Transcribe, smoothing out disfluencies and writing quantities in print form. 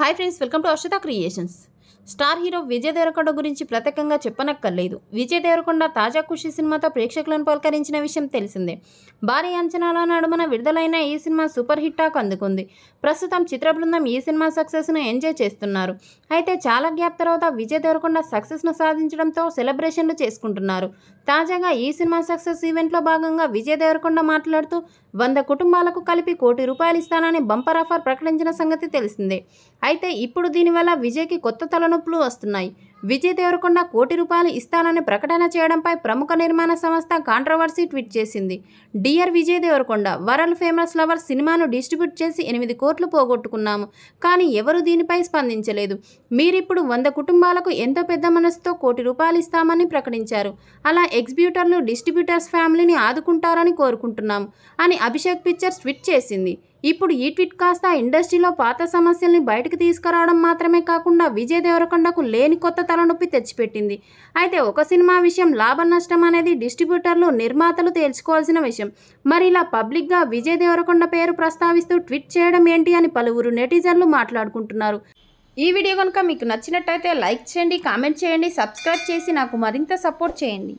Hi friends, welcome to Arshitha creations. Star hero Vijay Devarakonda గురించి ప్రత్యేకంగా చెప్పనక్కర్లేదు. విజయ్ దేవరకొండ తాజా ఖుషి సినిమాతో ప్రేక్షకులను పలకరించిన విషయం తెలిసిందే. భారీ అంచనాల నడుమన విడుదలైన ఈ సినిమా సూపర్ హిట్ టాక్ అందుకుంది. ప్రస్తుతం చిత్ర బృందం ఈ సినిమా సక్సెస్ను ఎంజాయ్ చేస్తున్నారు. అయితే చాలా గ్యాప్ తర్వాత విజయ్ దేవరకొండ సక్సెస్ను సాధించడంతో సెలబ్రేషన్లు చేసుకుంటున్నారు. తాజాగా ఈ సినిమా సక్సెస్ ఈవెంట్లో భాగంగా విజయ్ దేవరకొండ మాట్లాడుతూ 100 కుటుంబాలకు కలిపి ₹1 కోటి ఇస్తానని బంపర్ ఆఫర్ ప్రకటించిన సంగతి తెలిసిందే. అయితే ఇప్పుడు దీనివల్ల విజయ్కి కొత్త తలనొప్పులు వస్తున్నాయి. విజయ్ దేవరకొండ ₹1 కోటి ఇస్తానని ప్రకటన చేయడంపై ప్రముఖ నిర్మాణ సంస్థ కాంట్రవర్సీ ట్వీట్ చేసింది. Dear Vijay Devarakonda, world famous lover సినిమాను డిస్ట్రిబ్యూట్ చేసి 8 కోట్లు పోగొట్టుకున్నాము. కానీ ఎవరూ దీనిపై స్పందించలేదు. మీరిప్పుడు 100 కుటుంబాలకు ఎంతో పెద్ద మనసుతో ₹1 కోటి ఇస్తామని ప్రకటించారు. అలా ఎగ్జిబ్యూటర్లు, డిస్ట్రిబ్యూటర్స్ ఫ్యామిలీని ఆదుకుంటారని కోరుకుంటున్నాము అని అభిషేక్ పిక్చర్స్ ట్వీట్ చేసింది. ఇప్పుడు ఈ ట్వీట్ కాస్త ఇండస్ట్రీలో పాత సమస్యల్ని బయటకు తీసుకురావడం మాత్రమే కాకుండా విజయ్ దేవరకొండకు లేని కొత్త తలనొప్పి తెచ్చిపెట్టింది. అయితే ఒక సినిమా విషయం లాభ నష్టం అనేది డిస్ట్రిబ్యూటర్లు, నిర్మాతలు తేల్చుకోవాల్సిన విషయం. మరి ఇలా పబ్లిక్గా విజయ్ దేవరకొండ పేరు ప్రస్తావిస్తూ ట్వీట్ చేయడం ఏంటి అని పలువురు నెటిజన్లు మాట్లాడుకుంటున్నారు. ఈ వీడియో కనుక మీకు నచ్చినట్టయితే లైక్ చేయండి, కామెంట్ చేయండి, సబ్స్క్రైబ్ చేసి నాకు మరింత సపోర్ట్ చేయండి.